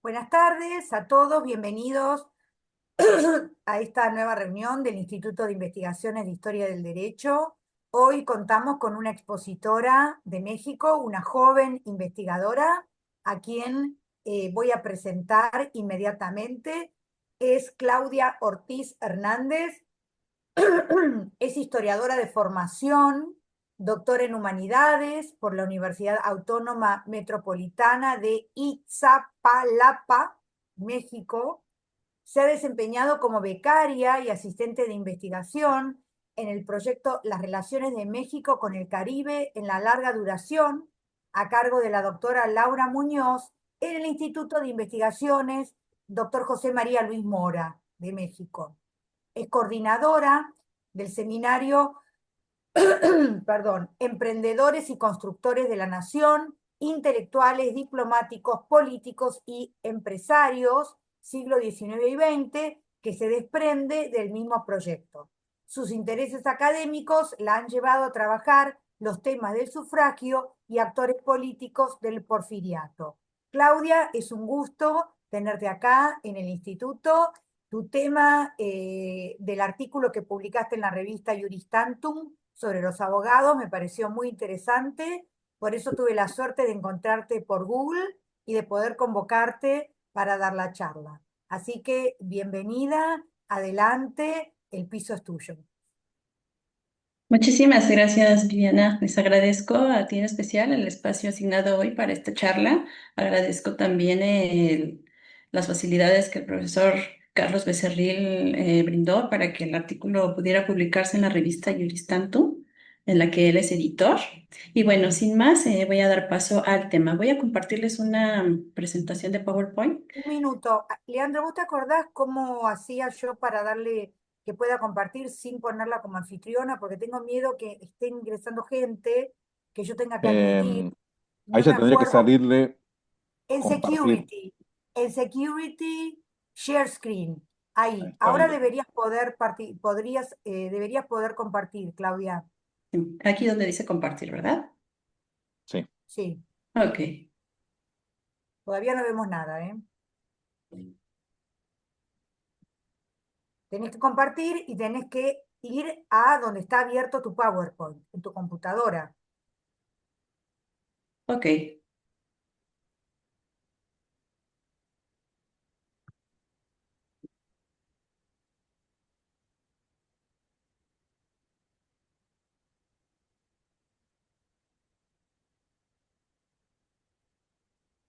Buenas tardes a todos, bienvenidos a esta nueva reunión del Instituto de Investigaciones de Historia del Derecho. Hoy contamos con una expositora de México, una joven investigadora, a quien voy a presentar inmediatamente. Es Claudia Ortiz Hernández. Es historiadora de formación, doctora en humanidades por la Universidad Autónoma Metropolitana de Iztapalapa, México. Se ha desempeñado como becaria y asistente de investigación en el proyecto Las Relaciones de México con el Caribe en la larga duración, a cargo de la doctora Laura Muñoz, en el Instituto de Investigaciones Dr. José María Luis Mora, de México. Es coordinadora del seminario, perdón, Emprendedores y Constructores de la Nación, Intelectuales, Diplomáticos, Políticos y Empresarios, siglo XIX y XX, que se desprende del mismo proyecto. Sus intereses académicos la han llevado a trabajar los temas del sufragio y actores políticos del porfiriato. Claudia, es un gusto tenerte acá en el instituto. Tu tema del artículo que publicaste en la revista Iuris Tantum sobre los abogados me pareció muy interesante, por eso tuve la suerte de encontrarte por Google y de poder convocarte para dar la charla. Así que bienvenida, adelante, el piso es tuyo. Muchísimas gracias, Viviana. Les agradezco a ti en especial el espacio asignado hoy para esta charla. Agradezco también las facilidades que el profesor Carlos Becerril brindó para que el artículo pudiera publicarse en la revista Iuris Tantum, en la que él es editor. Y bueno, sin más, voy a dar paso al tema. Voy a compartirles una presentación de PowerPoint. Un minuto. Leandro, ¿vos te acordás cómo hacía yo para darle que pueda compartir sin ponerla como anfitriona? Porque tengo miedo que esté ingresando gente que yo tenga que admitir. Eh, Ahí No se me tendría que acuerdo. salirle En compartir. security, en security, share screen. Ahí Ahí. está Ahora bien. deberías poder deberías poder compartir, Claudia. Aquí donde dice compartir, ¿verdad? Sí. Sí. Ok. Todavía no vemos nada, ¿eh? Tenés que compartir y tenés que ir a donde está abierto tu PowerPoint, en tu computadora. Ok.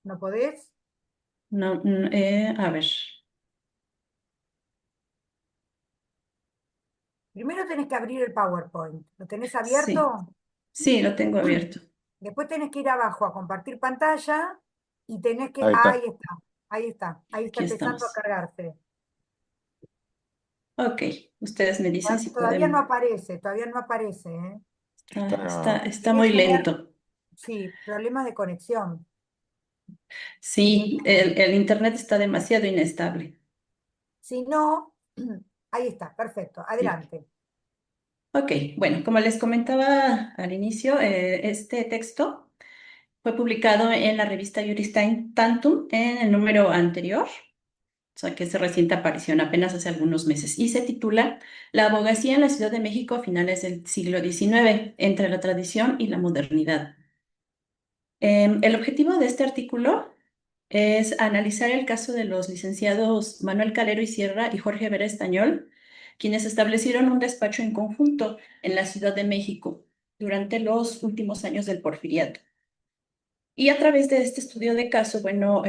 ¿No podés? No, a ver. Primero tenés que abrir el PowerPoint. ¿Lo tenés Sí, abierto? sí, lo tengo abierto. Después tenés que ir abajo a compartir pantalla y tenés que... Ahí está. Ahí está, ahí está, ahí está Aquí empezando a estamos. cargarse. Ok, ustedes me dicen si Todavía no pueden. aparece, todavía no aparece, ¿eh? Está Debes muy tener, lento. sí, problemas de conexión. Sí, el internet está demasiado inestable. Si no, ahí está, perfecto, Bien. adelante. Ok, bueno, como les comentaba al inicio, este texto fue publicado en la revista Juris Tantum en el número anterior, o sea que es de reciente aparición, apenas hace algunos meses, y se titula La abogacía en la Ciudad de México a finales del siglo XIX, entre la tradición y la modernidad. El objetivo de este artículo es analizar el caso de los licenciados Manuel Calero y Sierra y Jorge Vera Estañol, quienes establecieron un despacho en conjunto en la Ciudad de México durante los últimos años del Porfiriato. Y a través de este estudio de caso, bueno,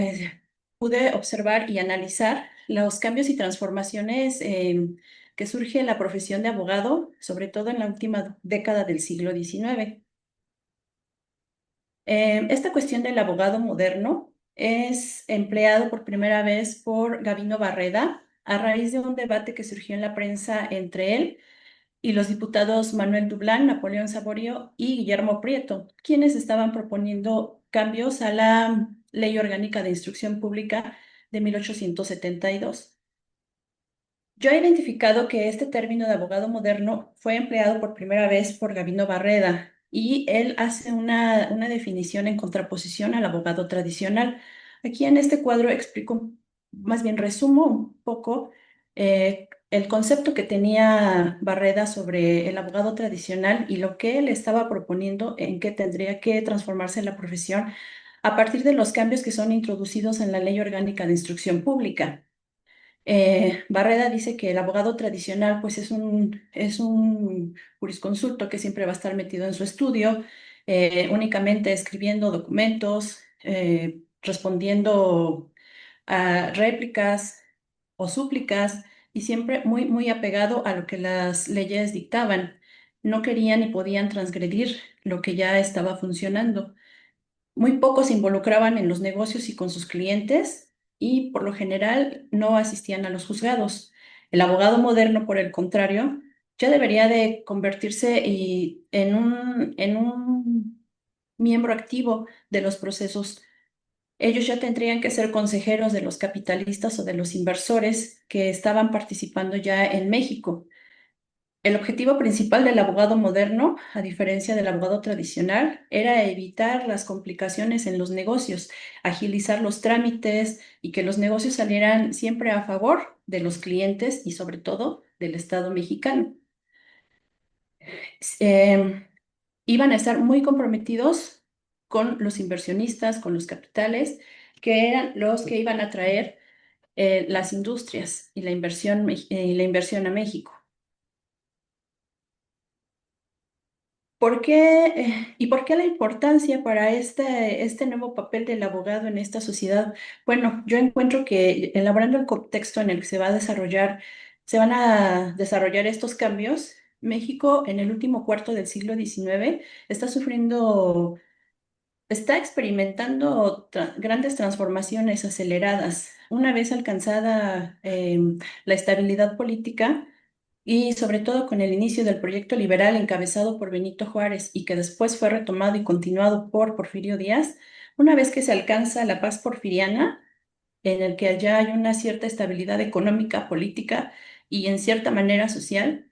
pude observar y analizar los cambios y transformaciones que surge en la profesión de abogado, sobre todo en la última década del siglo XIX. Esta cuestión del abogado moderno es empleado por primera vez por Gabino Barreda a raíz de un debate que surgió en la prensa entre él y los diputados Manuel Dublán, Napoleón Saborio y Guillermo Prieto, quienes estaban proponiendo cambios a la Ley Orgánica de Instrucción Pública de 1872. Yo he identificado que este término de abogado moderno fue empleado por primera vez por Gabino Barreda y él hace una definición en contraposición al abogado tradicional. Aquí en este cuadro explico, más bien resumo un poco el concepto que tenía Barreda sobre el abogado tradicional y lo que él estaba proponiendo en que tendría que transformarse la profesión a partir de los cambios que son introducidos en la Ley Orgánica de Instrucción Pública. Barreda dice que el abogado tradicional pues es un jurisconsulto que siempre va a estar metido en su estudio, únicamente escribiendo documentos, respondiendo a réplicas o súplicas y siempre muy, muy apegado a lo que las leyes dictaban. No querían ni podían transgredir lo que ya estaba funcionando. Muy pocos se involucraban en los negocios y con sus clientes y por lo general no asistían a los juzgados. El abogado moderno, por el contrario, ya debería de convertirse en un miembro activo de los procesos. Ellos ya tendrían que ser consejeros de los capitalistas o de los inversores que estaban participando ya en México. El objetivo principal del abogado moderno, a diferencia del abogado tradicional, era evitar las complicaciones en los negocios, agilizar los trámites y que los negocios salieran siempre a favor de los clientes y sobre todo del Estado mexicano. Eh, Iban a estar muy comprometidos con los inversionistas, con los capitales, que eran los que iban a traer las industrias y la inversión a México. ¿Y por qué la importancia para este nuevo papel del abogado en esta sociedad? Bueno, yo encuentro que elaborando el contexto en el que se van a desarrollar estos cambios, México en el último cuarto del siglo XIX está experimentando grandes transformaciones aceleradas. Una vez alcanzada la estabilidad política, y sobre todo con el inicio del proyecto liberal encabezado por Benito Juárez y que después fue retomado y continuado por Porfirio Díaz, una vez que se alcanza la paz porfiriana, en el que ya hay una cierta estabilidad económica, política y en cierta manera social,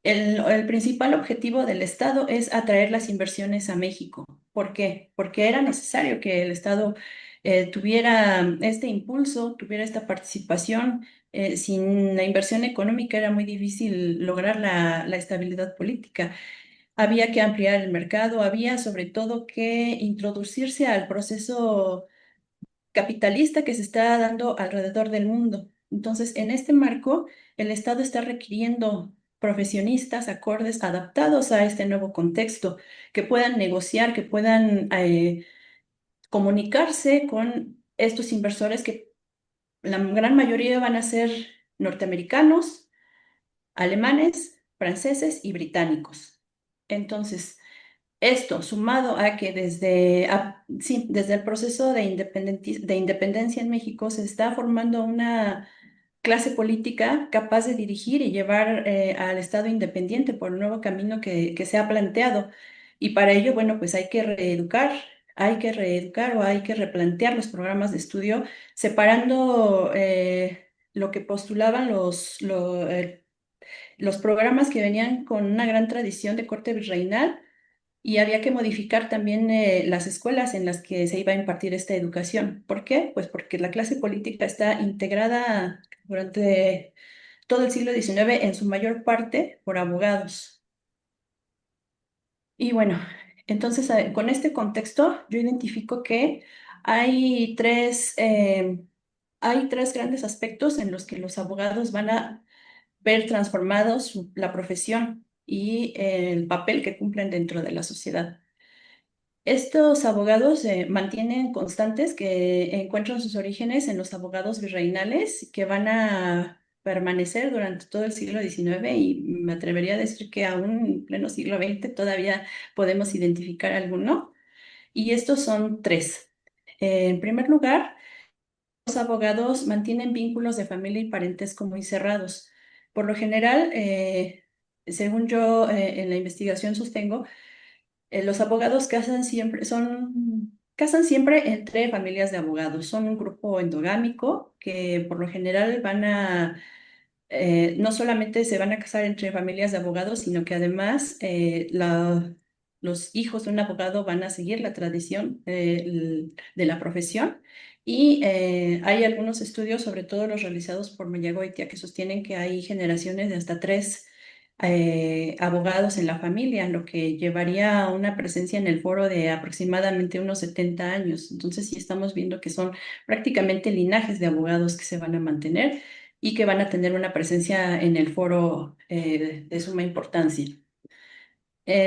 el principal objetivo del Estado es atraer las inversiones a México. ¿Por qué? Porque era necesario que el Estado tuviera este impulso, tuviera esta participación. Sin la inversión económica era muy difícil lograr la estabilidad política. Había que ampliar el mercado, había sobre todo que introducirse al proceso capitalista que se está dando alrededor del mundo. Entonces, en este marco, el Estado está requiriendo profesionistas acordes, adaptados a este nuevo contexto, que puedan negociar, que puedan comunicarse con estos inversores que la gran mayoría van a ser norteamericanos, alemanes, franceses y británicos. Entonces, esto, sumado a que desde el proceso de independencia en México se está formando una clase política capaz de dirigir y llevar al Estado independiente por un nuevo camino que se ha planteado. Y para ello, bueno, pues hay que reeducar o hay que replantear los programas de estudio, separando lo que postulaban los programas que venían con una gran tradición de corte virreinal y había que modificar también las escuelas en las que se iba a impartir esta educación. ¿Por qué? Pues porque la clase política está integrada durante todo el siglo XIX en su mayor parte por abogados. Y bueno, entonces con este contexto yo identifico que hay tres grandes aspectos en los que los abogados van a ver transformados la profesión y el papel que cumplen dentro de la sociedad. Estos abogados mantienen constantes que encuentran sus orígenes en los abogados virreinales que van a permanecer durante todo el siglo XIX y me atrevería a decir que aún en pleno siglo XX todavía podemos identificar alguno. Y estos son tres. En primer lugar, los abogados mantienen vínculos de familia y parentesco muy cerrados. Por lo general, según yo en la investigación sostengo, los abogados casan siempre entre familias de abogados. Son un grupo endogámico que por lo general no solamente se van a casar entre familias de abogados, sino que además los hijos de un abogado van a seguir la tradición de la profesión Y hay algunos estudios, sobre todo los realizados por Mayagoitia, que sostienen que hay generaciones de hasta tres abogados en la familia, lo que llevaría a una presencia en el foro de aproximadamente unos 70 años. Entonces sí estamos viendo que son prácticamente linajes de abogados que se van a mantener y que van a tener una presencia en el foro de suma importancia.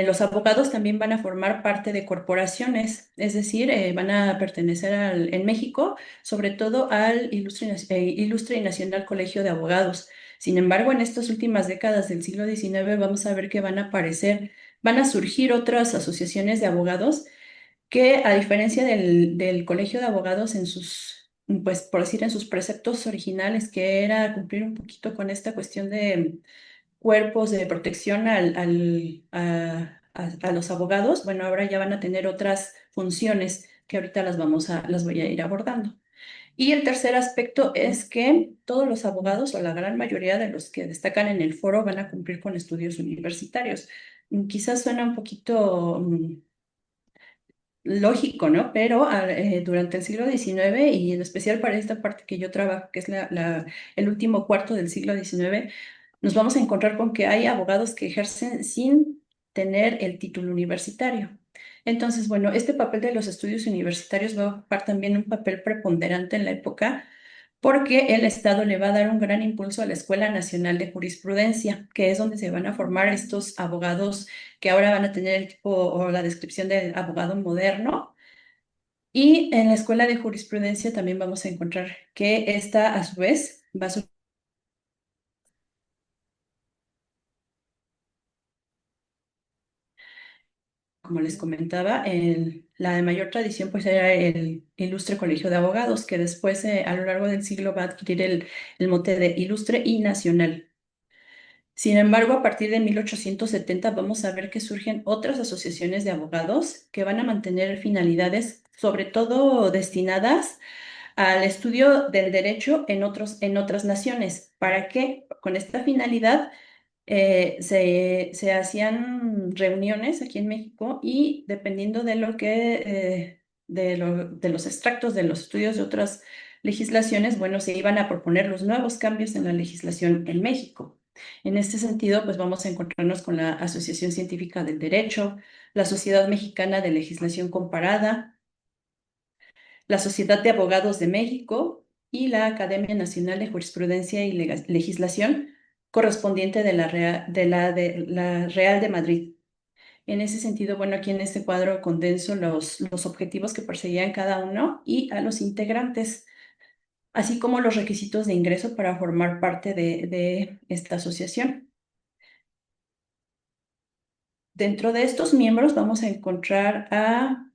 Los abogados también van a formar parte de corporaciones, es decir, van a pertenecer en México, sobre todo al Ilustre y Nacional Colegio de Abogados. Sin embargo, en estas últimas décadas del siglo XIX vamos a ver que van a aparecer, van a surgir otras asociaciones de abogados que, a diferencia del Colegio de Abogados en sus, pues por decir, en sus preceptos originales, que era cumplir un poquito con esta cuestión de cuerpos de protección a los abogados, bueno, ahora ya van a tener otras funciones que ahorita las voy a ir abordando. Y el tercer aspecto es que todos los abogados, o la gran mayoría de los que destacan en el foro, van a cumplir con estudios universitarios. Quizás suena un poquito lógico, ¿no? Pero durante el siglo XIX y en especial para esta parte que yo trabajo, que es el último cuarto del siglo XIX, nos vamos a encontrar con que hay abogados que ejercen sin tener el título universitario. Entonces, bueno, este papel de los estudios universitarios va a ocupar también un papel preponderante en la época porque el Estado le va a dar un gran impulso a la Escuela Nacional de Jurisprudencia, que es donde se van a formar estos abogados que ahora van a tener el tipo o la descripción de abogado moderno. Y en la Escuela de Jurisprudencia también vamos a encontrar que esta, a su vez, va a como les comentaba, la de mayor tradición pues era el Ilustre Colegio de Abogados, que después a lo largo del siglo va a adquirir el mote de Ilustre y Nacional. Sin embargo, a partir de 1870 vamos a ver que surgen otras asociaciones de abogados que van a mantener finalidades, sobre todo destinadas al estudio del derecho en otras naciones. ¿Para qué? Con esta finalidad se hacían reuniones aquí en México y dependiendo de lo de los extractos de los estudios de otras legislaciones, bueno, se iban a proponer los nuevos cambios en la legislación en México. En este sentido, pues vamos a encontrarnos con la Asociación Científica del Derecho, la Sociedad Mexicana de Legislación Comparada, la Sociedad de Abogados de México y la Academia Nacional de Jurisprudencia y Legislación, correspondiente de la Real de Madrid. En ese sentido, bueno, aquí en este cuadro condenso los objetivos que perseguían cada uno y a los integrantes, así como los requisitos de ingreso para formar parte de esta asociación. Dentro de estos miembros vamos a encontrar a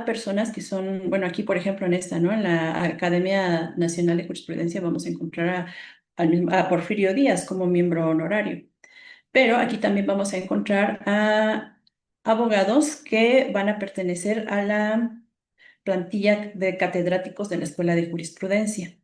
personas que son, bueno, aquí por ejemplo en esta, ¿no? En la Academia Nacional de Jurisprudencia vamos a encontrar a Porfirio Díaz como miembro honorario. Pero aquí también vamos a encontrar a abogados que van a pertenecer a la plantilla de catedráticos de la Escuela de Jurisprudencia.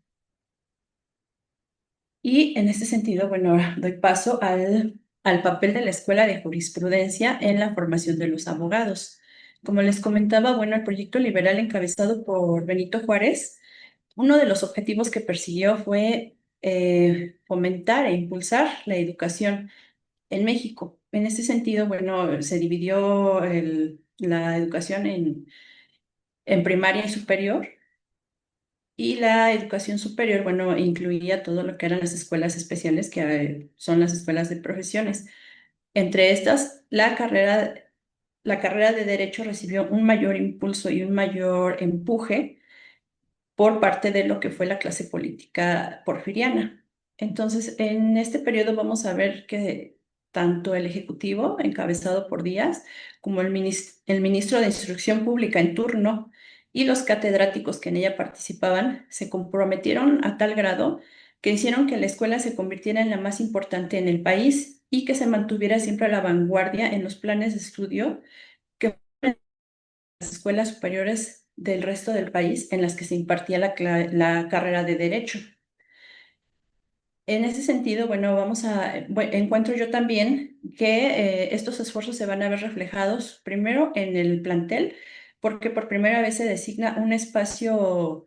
Y en este sentido, bueno, doy paso al papel de la Escuela de Jurisprudencia en la formación de los abogados. Como les comentaba, bueno, el proyecto liberal encabezado por Benito Juárez, uno de los objetivos que persiguió fue fomentar e impulsar la educación en México. En este sentido, bueno, se dividió la educación en primaria y superior. Y la educación superior, bueno, incluía todo lo que eran las escuelas especiales, que son las escuelas de profesiones. Entre estas, la carrera de Derecho recibió un mayor impulso y un mayor empuje por parte de lo que fue la clase política porfiriana. Entonces, en este periodo vamos a ver que tanto el Ejecutivo, encabezado por Díaz, como el ministro de Instrucción Pública en turno y los catedráticos que en ella participaban se comprometieron a tal grado que hicieron que la escuela se convirtiera en la más importante en el país y que se mantuviera siempre a la vanguardia en los planes de estudio que las escuelas superiores del resto del país en las que se impartía la carrera de Derecho. En ese sentido, bueno, encuentro yo también que estos esfuerzos se van a ver reflejados primero en el plantel, porque por primera vez se designa un espacio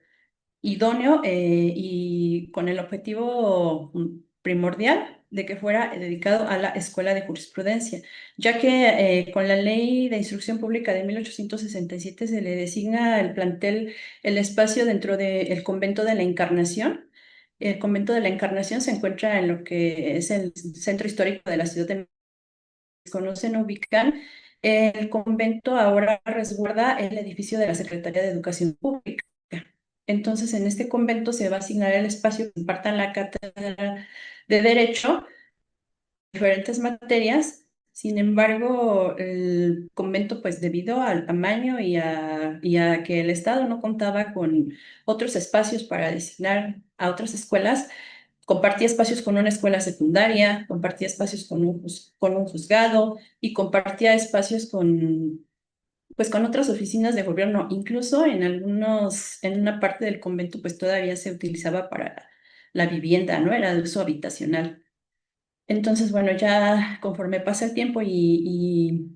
idóneo y con el objetivo primordial de que fuera dedicado a la Escuela de Jurisprudencia, ya que con la Ley de Instrucción Pública de 1867 se le designa el plantel, el espacio dentro del Convento de la Encarnación. El Convento de la Encarnación se encuentra en lo que es el centro histórico de la ciudad de México. Conocen, ubican. El convento ahora resguarda el edificio de la Secretaría de Educación Pública. Entonces, en este convento se va a asignar el espacio que impartan la cátedra de Derecho, diferentes materias. Sin embargo, el convento, pues debido al tamaño y a que el Estado no contaba con otros espacios para designar a otras escuelas, compartía espacios con una escuela secundaria, compartía espacios con un juzgado y compartía espacios pues con otras oficinas de gobierno. Incluso en una parte del convento, pues todavía se utilizaba para la vivienda, ¿no? Era de uso habitacional. Entonces, bueno, ya conforme pasa el tiempo y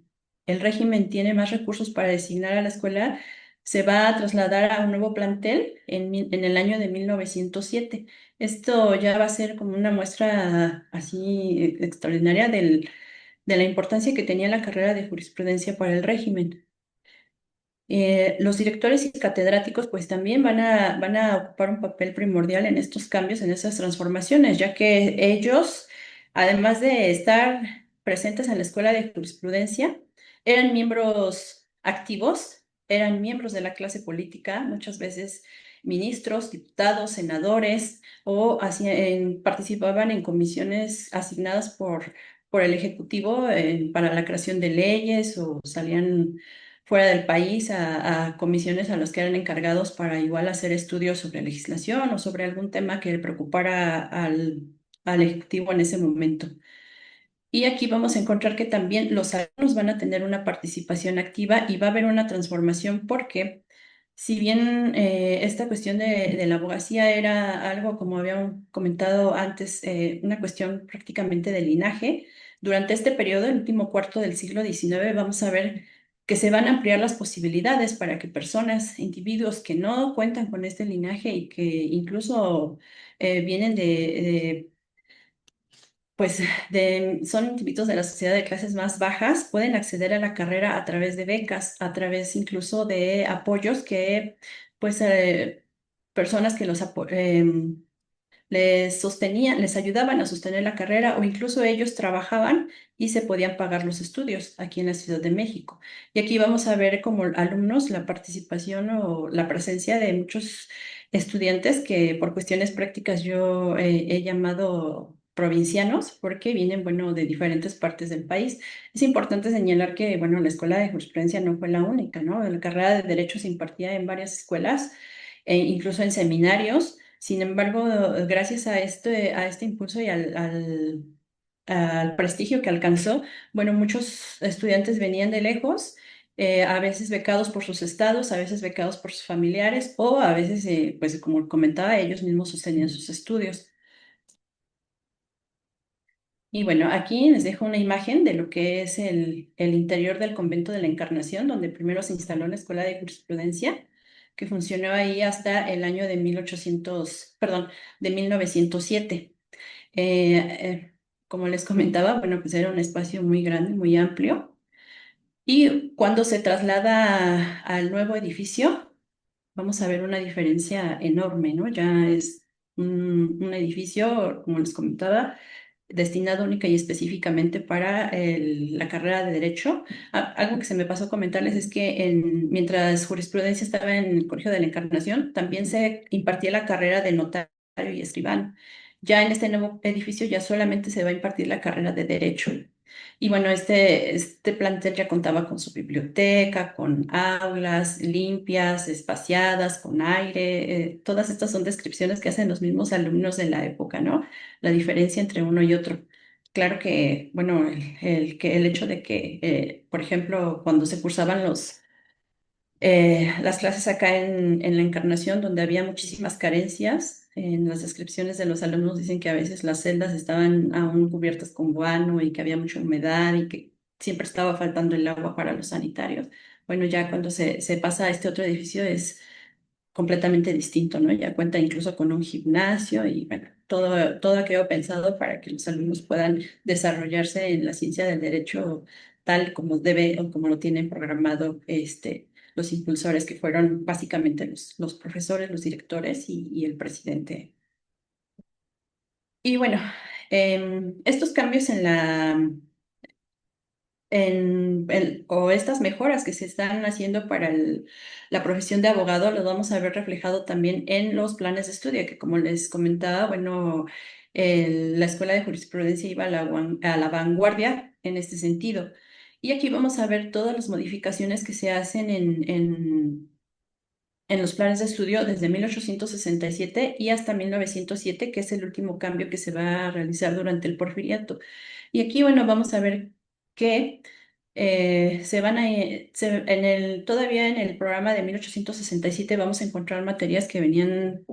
el régimen tiene más recursos para designar a la escuela, se va a trasladar a un nuevo plantel en el año de 1907. Esto ya va a ser como una muestra así extraordinaria de la importancia que tenía la carrera de jurisprudencia para el régimen. Los directores y catedráticos pues también van a ocupar un papel primordial en estos cambios, en esas transformaciones, ya que ellos, además de estar presentes en la Escuela de Jurisprudencia, eran miembros activos, eran miembros de la clase política, muchas veces ministros, diputados, senadores, o participaban en comisiones asignadas por el Ejecutivo para la creación de leyes o salían fuera del país a comisiones a los que eran encargados para igual hacer estudios sobre legislación o sobre algún tema que le preocupara al Ejecutivo en ese momento. Y aquí vamos a encontrar que también los alumnos van a tener una participación activa y va a haber una transformación porque si bien esta cuestión de la abogacía era algo, como habíamos comentado antes, una cuestión prácticamente de linaje, durante este periodo, el último cuarto del siglo XIX, vamos a ver que se van a ampliar las posibilidades para que personas, individuos que no cuentan con este linaje y que incluso vienen pues son individuos de la sociedad de clases más bajas, pueden acceder a la carrera a través de becas, a través incluso de apoyos que, pues, personas que les sostenían, les ayudaban a sostener la carrera o incluso ellos trabajaban y se podían pagar los estudios aquí en la Ciudad de México. Y aquí vamos a ver como alumnos la participación o la presencia de muchos estudiantes que por cuestiones prácticas yo he llamado provincianos porque vienen, bueno, de diferentes partes del país. Es importante señalar que, bueno, la escuela de jurisprudencia no fue la única, ¿no? La carrera de derecho se impartía en varias escuelas, incluso en seminarios. Sin embargo, gracias a este impulso y al prestigio que alcanzó, bueno, muchos estudiantes venían de lejos, a veces becados por sus estados, a veces becados por sus familiares o a veces, pues como comentaba, ellos mismos sostenían sus estudios. Y bueno, aquí les dejo una imagen de lo que es el interior del convento de la Encarnación, donde primero se instaló la Escuela de Jurisprudencia, que funcionó ahí hasta el año de 1800, perdón, de 1907. Eh, Como les comentaba, bueno, pues era un espacio muy grande, muy amplio. Y cuando se traslada al nuevo edificio, vamos a ver una diferencia enorme, ¿no? Ya es un edificio, como les comentaba, destinado única y específicamente para la carrera de Derecho. Algo que se me pasó a comentarles es que mientras jurisprudencia estaba en el Colegio de la Encarnación, también se impartía la carrera de notario y escribano. Ya en este nuevo edificio ya solamente se va a impartir la carrera de Derecho. Y bueno, este plantel ya contaba con su biblioteca, con aulas limpias, espaciadas, con aire. Todas estas son descripciones que hacen los mismos alumnos de la época, ¿no? La diferencia entre uno y otro. Claro que, bueno, el hecho de que, por ejemplo, cuando se cursaban las clases acá en la Encarnación, donde había muchísimas carencias. En las descripciones de los alumnos dicen que a veces las celdas estaban aún cubiertas con guano y que había mucha humedad y que siempre estaba faltando el agua para los sanitarios. bueno, ya cuando se pasa a este otro edificio es completamente distinto, ¿no? Ya cuenta incluso con un gimnasio y bueno, todo aquello pensado para que los alumnos puedan desarrollarse en la ciencia del derecho tal como debe o como lo tienen programado los impulsores que fueron básicamente los profesores, los directores y el presidente. Y bueno, estos cambios o estas mejoras que se están haciendo para la profesión de abogado, lo vamos a ver reflejado también en los planes de estudio, que como les comentaba, bueno, la Escuela de Jurisprudencia iba a a la vanguardia en este sentido. Y aquí vamos a ver todas las modificaciones que se hacen en los planes de estudio desde 1867 y hasta 1907, que es el último cambio que se va a realizar durante el Porfiriato. Y aquí, bueno, vamos a ver que todavía en el programa de 1867 vamos a encontrar materias que venían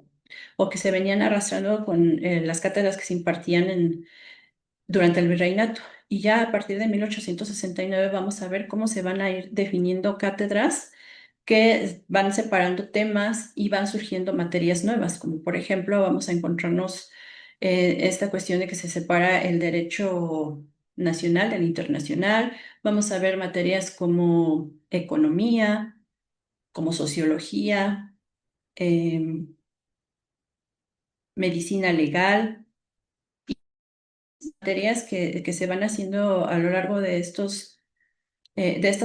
o que se venían arrastrando con las cátedras que se impartían durante el virreinato. Y ya a partir de 1869 vamos a ver cómo se van a ir definiendo cátedras que van separando temas y van surgiendo materias nuevas, como por ejemplo vamos a encontrarnos esta cuestión de que se separa el derecho nacional del internacional, vamos a ver materias como economía, como sociología, em, medicina legal, materias que se van haciendo a lo largo de estas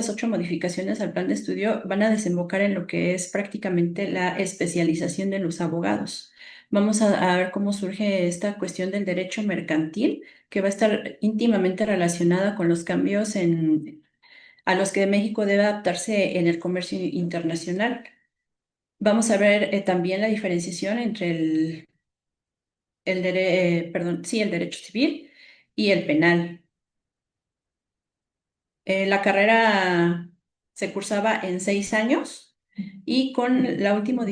8 modificaciones al plan de estudio van a desembocar en lo que es prácticamente la especialización de los abogados. Vamos a ver cómo surge esta cuestión del derecho mercantil, que va a estar íntimamente relacionada con los cambios a los que México debe adaptarse en el comercio internacional. Vamos a ver también la diferenciación entre el derecho civil y el penal. La carrera se cursaba en 6 años y con la última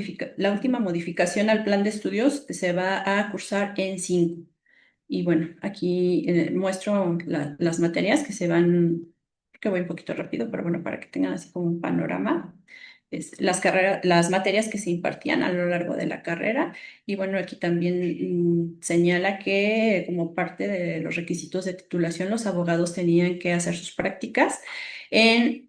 modificación al plan de estudios se va a cursar en 5. Y bueno, aquí muestro las materias que se van, que voy un poquito rápido, pero bueno, para que tengan así como un panorama. Las materias que se impartían a lo largo de la carrera. Y bueno, aquí también señala que como parte de los requisitos de titulación, los abogados tenían que hacer sus prácticas en,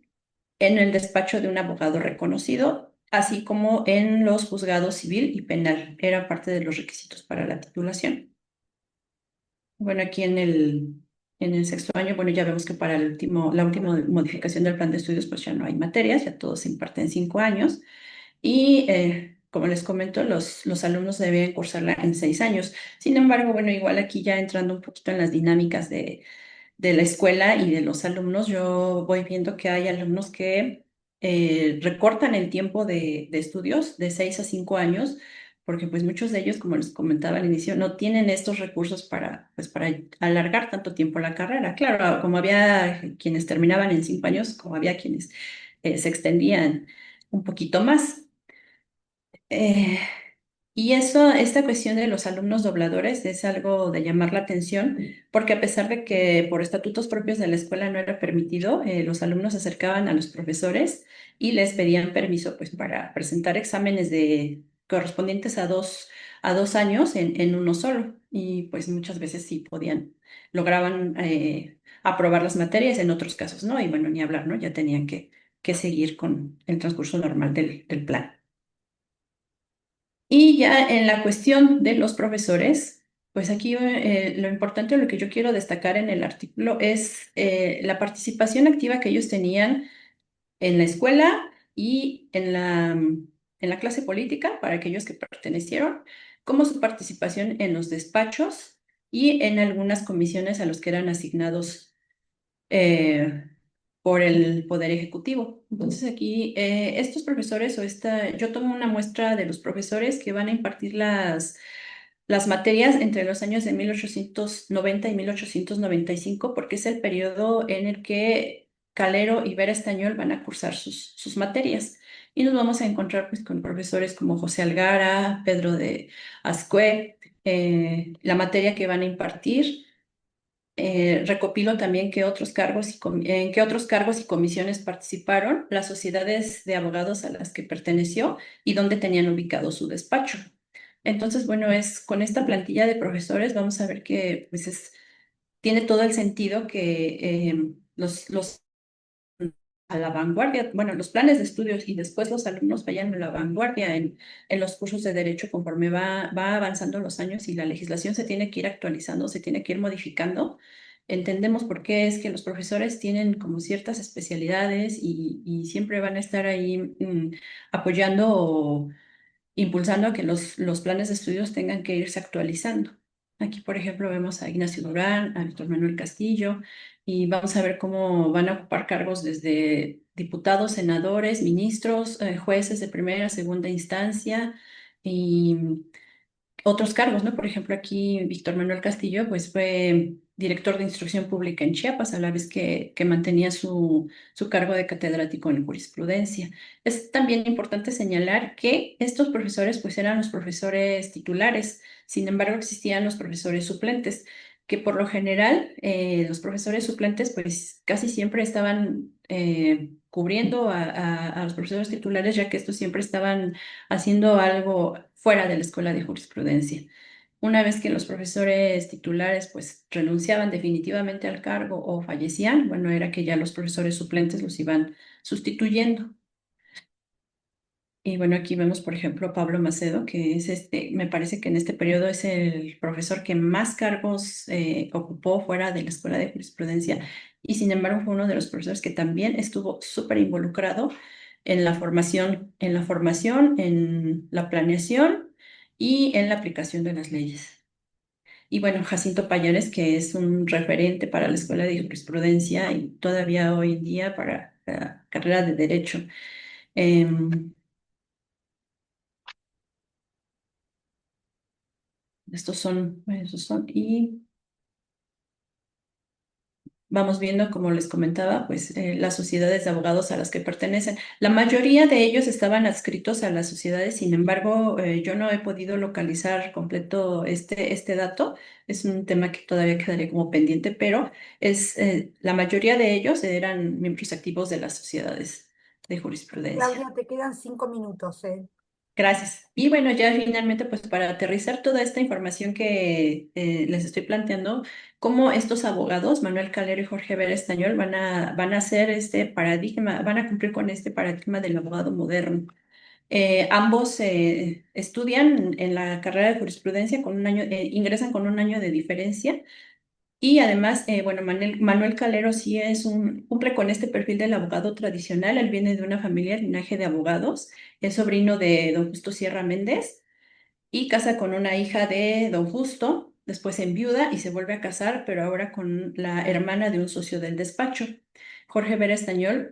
en el despacho de un abogado reconocido, así como en los juzgados civil y penal. Era parte de los requisitos para la titulación. Bueno, aquí en el 6.º año, bueno, ya vemos que para la última modificación del plan de estudios, pues ya no hay materias, ya todo se imparte en 5 años. Y como les comento, los alumnos deben cursarla en 6 años. Sin embargo, bueno, igual aquí ya entrando un poquito en las dinámicas de la escuela y de los alumnos, yo voy viendo que hay alumnos que recortan el tiempo de estudios de 6 a 5 años, porque pues muchos de ellos, como les comentaba al inicio, no tienen estos recursos para alargar tanto tiempo la carrera. Claro, como había quienes terminaban en 5 años, como había quienes se extendían un poquito más. Eh, y esta cuestión de los alumnos dobladores es algo de llamar la atención, porque a pesar de que por estatutos propios de la escuela no era permitido, los alumnos se acercaban a los profesores y les pedían permiso pues, para presentar exámenes correspondientes a dos años en uno solo. Y pues muchas veces sí lograban aprobar las materias, en otros casos no, y bueno, ni hablar, ¿no? Ya tenían que seguir con el transcurso normal del plan. Y ya en la cuestión de los profesores, pues aquí lo importante, lo que yo quiero destacar en el artículo es la participación activa que ellos tenían en la escuela y en la clase política, para aquellos que pertenecieron, como su participación en los despachos y en algunas comisiones a los que eran asignados eh, por el Poder Ejecutivo. Entonces aquí estos profesores yo tomo una muestra de los profesores que van a impartir las materias entre los años de 1890 y 1895, porque es el periodo en el que Calero y Vera Estañol van a cursar sus materias. Y nos vamos a encontrar pues, con profesores como José Algara, Pedro de Ascue, la materia que van a impartir recopilo también en qué otros cargos y comisiones participaron, las sociedades de abogados a las que perteneció y dónde tenían ubicado su despacho. Entonces, bueno, con esta plantilla de profesores vamos a ver que pues tiene todo el sentido que los a la vanguardia, bueno, los planes de estudios y después los alumnos vayan a la vanguardia en los cursos de derecho conforme va avanzando los años y la legislación se tiene que ir actualizando, se tiene que ir modificando. Entendemos por qué es que los profesores tienen como ciertas especialidades y siempre van a estar ahí apoyando impulsando a que los planes de estudios tengan que irse actualizando. Aquí, por ejemplo, vemos a Ignacio Durán, a Víctor Manuel Castillo, y vamos a ver cómo van a ocupar cargos desde diputados, senadores, ministros, jueces de primera, segunda instancia y otros cargos, ¿no? Por ejemplo, aquí Víctor Manuel Castillo, pues fue director de instrucción pública en Chiapas, a la vez que mantenía su cargo de catedrático en jurisprudencia. Es también importante señalar que estos profesores, pues eran los profesores titulares, sin embargo, existían los profesores suplentes, que por lo general, los profesores suplentes, pues casi siempre estaban cubriendo a los profesores titulares, ya que estos siempre estaban haciendo algo fuera de la escuela de jurisprudencia. Una vez que los profesores titulares pues renunciaban definitivamente al cargo o fallecían, bueno, era que ya los profesores suplentes los iban sustituyendo. Y bueno, aquí vemos, por ejemplo, a Pablo Macedo, que es me parece que en este periodo es el profesor que más cargos ocupó fuera de la escuela de jurisprudencia y sin embargo fue uno de los profesores que también estuvo súper involucrado en la planeación y en la aplicación de las leyes. Y bueno, Jacinto Payares, que es un referente para la escuela de jurisprudencia y todavía hoy en día para la carrera de derecho. Em, estos son, y vamos viendo, como les comentaba, pues las sociedades de abogados a las que pertenecen. La mayoría de ellos estaban adscritos a las sociedades, sin embargo, yo no he podido localizar completo este dato. Es un tema que todavía quedaría como pendiente, pero la mayoría de ellos eran miembros activos de las sociedades de jurisprudencia. Claudia, te quedan 5 minutos, ¿eh? Gracias. Y bueno, ya finalmente, pues para aterrizar toda esta información que les estoy planteando, cómo estos abogados, Manuel Calero y Jorge Vera Estañol, van a hacer este paradigma, van a cumplir con este paradigma del abogado moderno. Ambos estudian en la carrera de jurisprudencia con un año, ingresan con un año de diferencia y además, bueno, Manuel Calero sí cumple con este perfil del abogado tradicional. Él viene de una familia, linaje de abogados, es sobrino de don Justo Sierra Méndez y casa con una hija de don Justo, después enviuda y se vuelve a casar, pero ahora con la hermana de un socio del despacho. Jorge Vera Estañol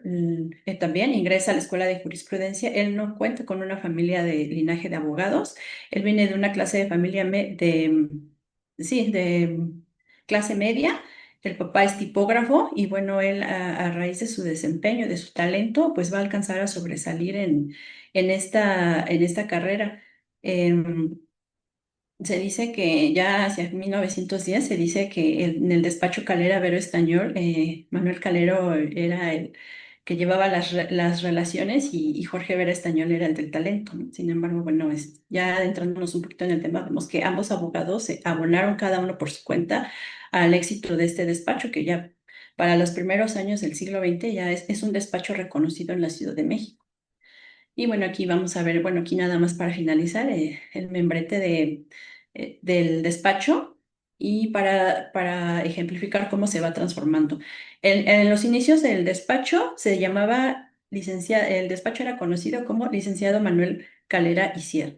también ingresa a la escuela de jurisprudencia. Él no cuenta con una familia de linaje de abogados. Él viene de una clase de familia sí, de clase media. El papá es tipógrafo y bueno, él a raíz de su desempeño, de su talento, pues va a alcanzar a sobresalir en esta carrera. Em, Se dice que ya hacia 1910 se dice que en el despacho Calera Vero Estañol, Manuel Calero era el que llevaba las relaciones y Jorge Vera Estañol era el del talento, ¿no? Sin embargo, bueno, ya adentrándonos un poquito en el tema, vemos que ambos abogados se abonaron cada uno por su cuenta al éxito de este despacho, que ya para los primeros años del siglo XX ya es un despacho reconocido en la Ciudad de México. Y bueno, aquí vamos a ver, bueno, aquí nada más para finalizar, el membrete del despacho y para ejemplificar cómo se va transformando. En los inicios del despacho se llamaba licenciado, el despacho era conocido como licenciado Manuel Calera y Sierra.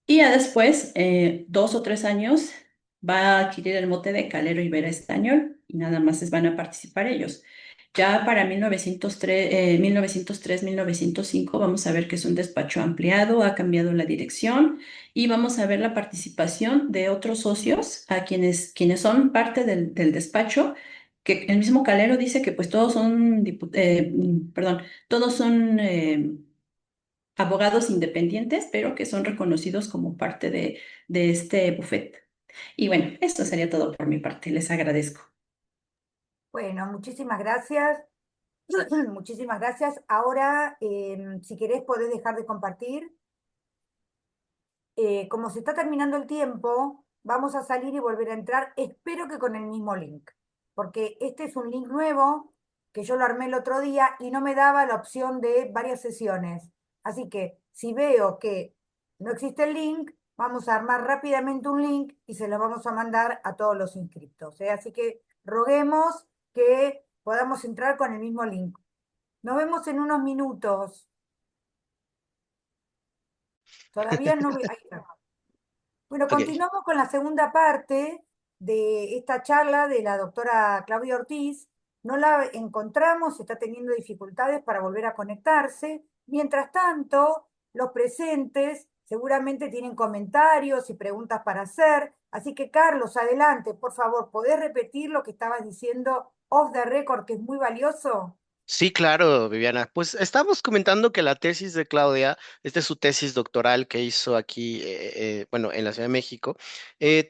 Y ya después, 2 o 3 años, va a adquirir el mote de Calero y Vera Estañol y nada más van a participar ellos. Ya para 1905 vamos a ver que es un despacho ampliado, ha cambiado la dirección y vamos a ver la participación de otros socios a quienes son parte del despacho, que el mismo Calero dice que pues todos son, perdón, todos son abogados independientes, pero que son reconocidos como parte de este bufete. Y bueno, esto sería todo por mi parte. Les agradezco. Bueno, muchísimas gracias. Muchísimas gracias. Ahora, si querés, podés dejar de compartir. Como se está terminando el tiempo, vamos a salir y volver a entrar. Espero que con el mismo link, porque este es un link nuevo que yo lo armé el otro día y no me daba la opción de varias sesiones. Así que si veo que no existe el link, vamos a armar rápidamente un link y se lo vamos a mandar a todos los inscriptos, ¿eh? Así que roguemos que podamos entrar con el mismo link. Nos vemos en unos minutos. Todavía no veo. Ahí está. Bueno, Ok. continuamos con la segunda parte de esta charla de la doctora Claudia Ortiz. No la encontramos, está teniendo dificultades para volver a conectarse. Mientras tanto, los presentes seguramente tienen comentarios y preguntas para hacer. Así que, Carlos, adelante, por favor, ¿podés repetir lo que estabas diciendo off the record, que es muy valioso? Sí, claro, Viviana. Pues estamos comentando que la tesis de Claudia, esta es su tesis doctoral que hizo aquí, bueno, en la Ciudad de México,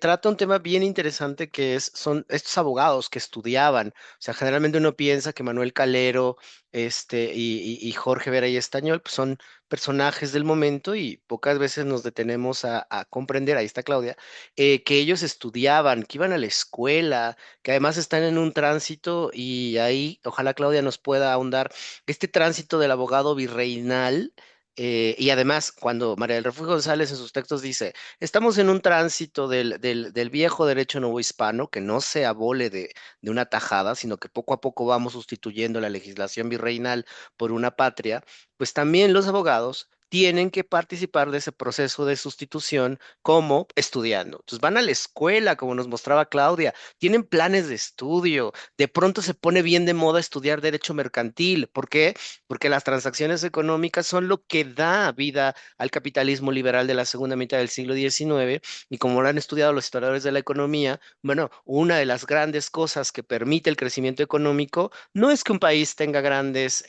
trata un tema bien interesante que son estos abogados que estudiaban. O sea, generalmente uno piensa que Manuel Calero, y Jorge Vera y Estañol, pues son personajes del momento y pocas veces nos detenemos a comprender, ahí está Claudia, que ellos estudiaban, que iban a la escuela, que además están en un tránsito y ahí, ojalá Claudia nos pueda ahondar, este tránsito del abogado virreinal. Y además, cuando María del Refugio González en sus textos dice, estamos en un tránsito del viejo derecho novohispano, que no se abole de una tajada, sino que poco a poco vamos sustituyendo la legislación virreinal por una patria, pues también los abogados tienen que participar de ese proceso de sustitución como estudiando. Entonces van a la escuela, como nos mostraba Claudia, tienen planes de estudio, de pronto se pone bien de moda estudiar derecho mercantil. ¿Por qué? Porque las transacciones económicas son lo que da vida al capitalismo liberal de la segunda mitad del siglo XIX y como lo han estudiado los historiadores de la economía, bueno, una de las grandes cosas que permite el crecimiento económico no es que un país tenga grandes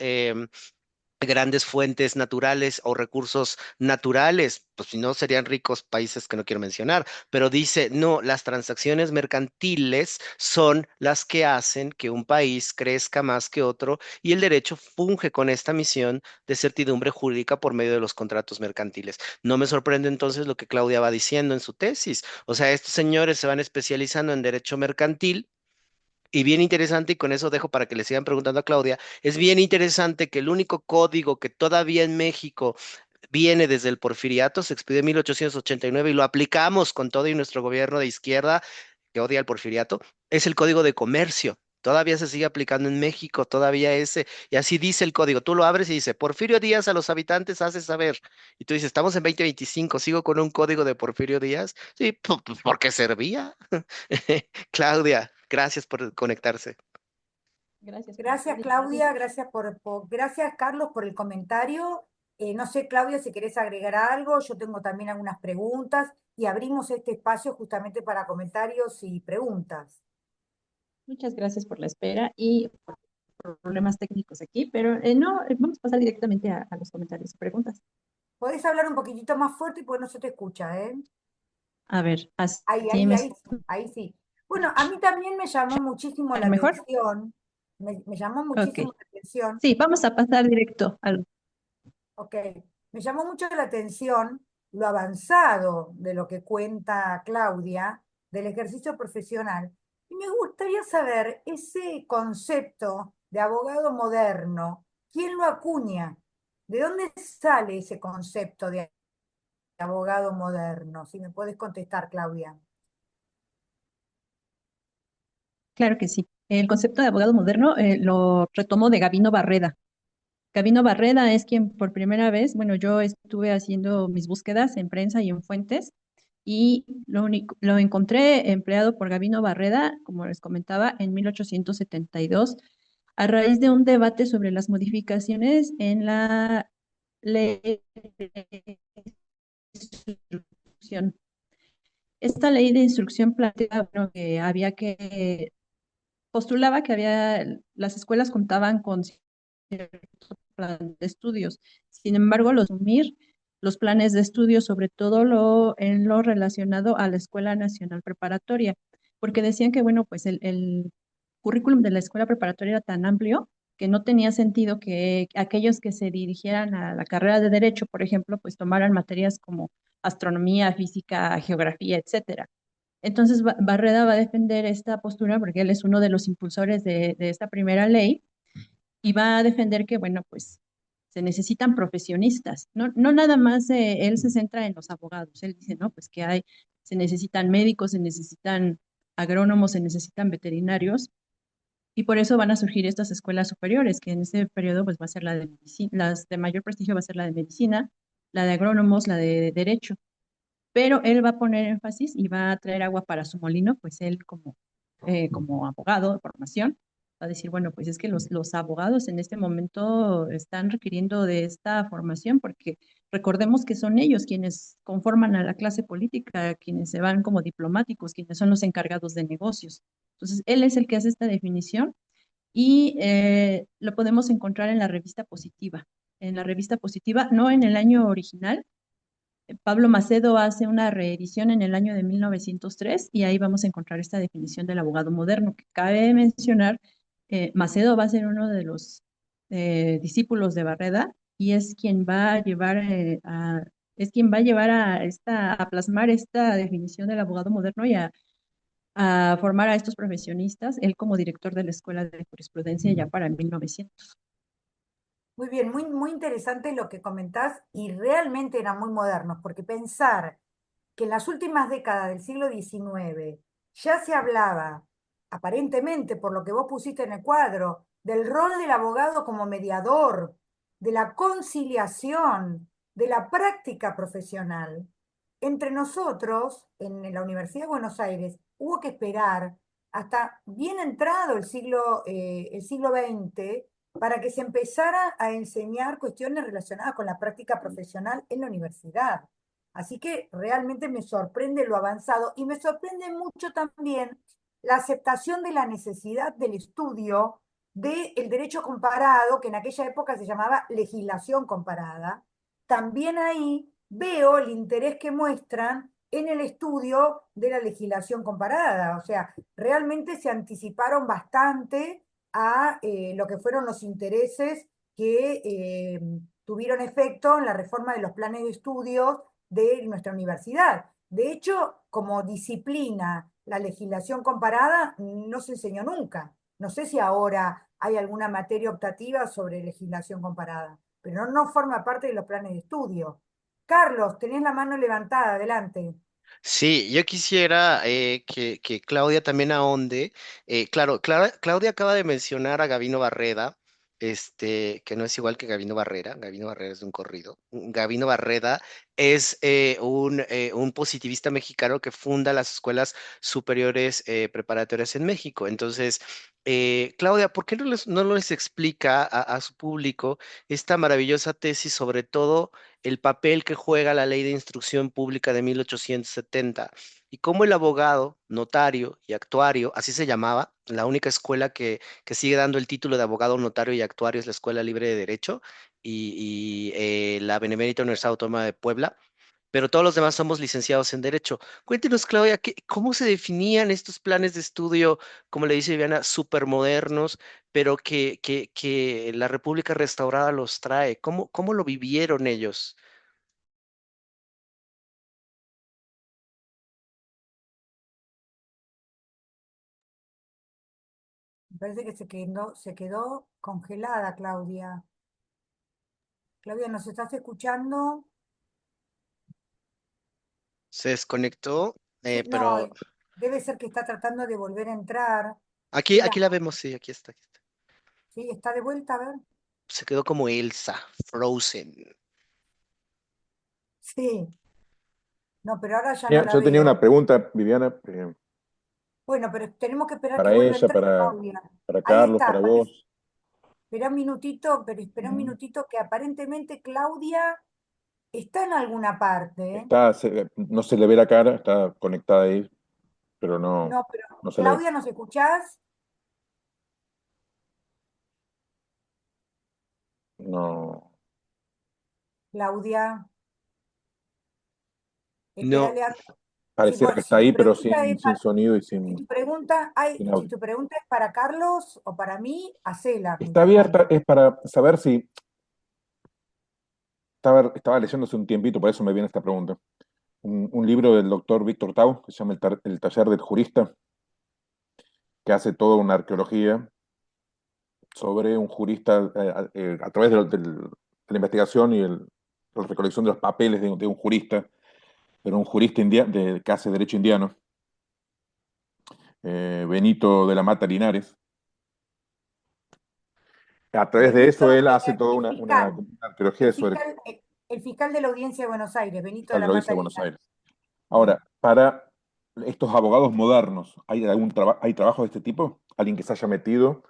fuentes naturales o recursos naturales, pues si no serían ricos países que no quiero mencionar, pero dice, no, las transacciones mercantiles son las que hacen que un país crezca más que otro y el derecho funge con esta misión de certidumbre jurídica por medio de los contratos mercantiles. No me sorprende entonces lo que Claudia va diciendo en su tesis, o sea, estos señores se van especializando en derecho mercantil. Y bien interesante, y con eso dejo para que le sigan preguntando a Claudia, es bien interesante que el único código que todavía en México viene desde el Porfiriato, se expidió en 1889 y lo aplicamos con todo y nuestro gobierno de izquierda que odia al Porfiriato, es el Código de Comercio. Todavía se sigue aplicando en México, todavía ese, y así dice el código. Tú lo abres y dice, Porfirio Díaz a los habitantes hace saber. Y tú dices, estamos en 2025, sigo con un código de Porfirio Díaz. Sí, pues porque servía. Claudia, gracias por conectarse. Gracias por Gracias, estar. Claudia, gracias gracias, Carlos, por el comentario. No sé, Claudia, si querés agregar algo, yo tengo también algunas preguntas y abrimos este espacio justamente para comentarios y preguntas. Muchas gracias por la espera y por problemas técnicos aquí, pero no, vamos a pasar directamente a los comentarios y preguntas. Podés hablar un poquitito más fuerte porque no se te escucha, ¿eh? A ver, Ahí, así ahí, me ahí, sí, ahí sí. Bueno, a mí también me llamó muchísimo la escuchan mejor. atención, me llamó Ok. muchísimo la atención. Sí, vamos a pasar directo al. Ok, me llamó mucho la atención lo avanzado de lo que cuenta Claudia del ejercicio profesional. Y me gustaría saber ese concepto de abogado moderno, ¿quién lo acuña? ¿De dónde sale ese concepto de abogado moderno? Si me puedes contestar, Claudia. Claro que sí. El concepto de abogado moderno lo retomó de Gabino Barreda. Gabino Barreda es quien por primera vez, bueno, yo estuve haciendo mis búsquedas en prensa y en fuentes y lo encontré empleado por Gabino Barreda, como les comentaba, en 1872, a raíz de un debate sobre las modificaciones en la ley de instrucción. Esta ley de instrucción planteaba, bueno, que había que postulaba que las escuelas contaban con cierto plan de estudios. Sin embargo, los los planes de estudio, sobre todo en lo relacionado a la Escuela Nacional Preparatoria, porque decían que, bueno, pues el currículum de la escuela preparatoria era tan amplio que no tenía sentido que aquellos que se dirigieran a la carrera de Derecho, por ejemplo, pues tomaran materias como astronomía, física, geografía, etcétera. Entonces, Barreda va a defender esta postura porque él es uno de los impulsores de esta primera ley y va a defender que, bueno, pues se necesitan profesionistas. No nada más él se centra en los abogados. Él dice, no, pues que se necesitan médicos, se necesitan agrónomos, se necesitan veterinarios. Y por eso van a surgir estas escuelas superiores, que en ese periodo pues va a ser la de medicina, las de mayor prestigio va a ser la de medicina, la de agrónomos, la de derecho. Pero él va a poner énfasis y va a traer agua para su molino, pues él como abogado de formación va a decir, bueno, pues es que los abogados en este momento están requiriendo de esta formación porque recordemos que son ellos quienes conforman a la clase política, quienes se van como diplomáticos, quienes son los encargados de negocios. Entonces, él es el que hace esta definición y lo podemos encontrar en la revista Positiva. En la revista Positiva, no en el año original. Pablo Macedo hace una reedición en el año de 1903 y ahí vamos a encontrar esta definición del abogado moderno, que cabe mencionar, Macedo va a ser uno de los discípulos de Barreda y es quien va a llevar es quien va a llevar a plasmar esta definición del abogado moderno y a formar a estos profesionistas, él como director de la Escuela de Jurisprudencia ya para 1900. Muy bien, muy interesante lo que comentás y realmente eran muy modernos, porque pensar que en las últimas décadas del siglo XIX ya se hablaba, aparentemente por lo que vos pusiste en el cuadro, del rol del abogado como mediador, de la conciliación, de la práctica profesional. Entre nosotros, en la Universidad de Buenos Aires, hubo que esperar hasta bien entrado el siglo XX para que se empezara a enseñar cuestiones relacionadas con la práctica profesional en la universidad. Así que realmente me sorprende lo avanzado y me sorprende mucho también la aceptación de la necesidad del estudio del derecho comparado, que en aquella época se llamaba legislación comparada. También ahí veo el interés que muestran en el estudio de la legislación comparada. O sea, realmente se anticiparon bastante a lo que fueron los intereses que tuvieron efecto en la reforma de los planes de estudios de nuestra universidad. De hecho, como disciplina, la legislación comparada no se enseñó nunca. No sé si ahora hay alguna materia optativa sobre legislación comparada, pero no forma parte de los planes de estudio. Carlos, tenés la mano levantada, adelante. Sí, yo quisiera que Claudia también ahonde. Claro, Claudia acaba de mencionar a Gabino Barreda, que no es igual que Gabino Barrera. Gabino Barrera es de un corrido. Gabino Barreda es un positivista mexicano que funda las escuelas superiores preparatorias en México. Entonces, Claudia, ¿por qué no les explica a su público esta maravillosa tesis, sobre todo el papel que juega la Ley de Instrucción Pública de 1870 y cómo el abogado, notario y actuario, así se llamaba, la única escuela que sigue dando el título de abogado, notario y actuario es la Escuela Libre de Derecho y la Benemérita Universidad Autónoma de Puebla, pero todos los demás somos licenciados en Derecho. Cuéntenos, Claudia, ¿cómo se definían estos planes de estudio, como le dice Viviana, supermodernos, pero que la República Restaurada los trae? ¿Cómo lo vivieron ellos? Me parece que se quedó congelada, Claudia. Claudia, ¿nos estás escuchando? Se desconectó, Sí, no, pero debe ser que está tratando de volver a entrar. aquí, Mira, aquí la vemos, sí, aquí está, aquí está. sí, está de vuelta, a ver. Se quedó como Elsa, Frozen. Sí, no, pero ahora ya no la Yo tenía una veo. pregunta, Viviana, Bueno, pero tenemos que esperar que para vuelva a ella, entrar, Claudia. para Ahí Carlos, está, para vos. espera un minutito, pero espera un Mm. minutito que aparentemente Claudia está en alguna parte, ¿eh? No se le ve la cara, está conectada ahí, pero no, No, pero no se le ve. Claudia, ¿nos escuchás? No. Claudia. No, Espérale a... Sí, Pareciera bueno, que está ahí, pero sin sonido y si tu sin, pregunta, sin si audio. tu pregunta es para Carlos o para mí, hacela Está mientras abierta, tanto. es para saber si estaba leyendo hace un tiempito, por eso me viene esta pregunta. Un libro del doctor Víctor Tau, que se llama El taller del jurista, que hace toda una arqueología sobre un jurista a través de la investigación y la recolección de los papeles de un jurista, pero un jurista que hace derecho indiano, Benito de la Mata Linares. A través de Benito, eso él hace toda fiscal, una arqueología sobre el fiscal de la Audiencia de Buenos Aires, Benito de fiscal de la la Provincia Mata de Buenos Linares. Aires. Ahora, para estos abogados modernos, ¿hay trabajo de este tipo? ¿Alguien que se haya metido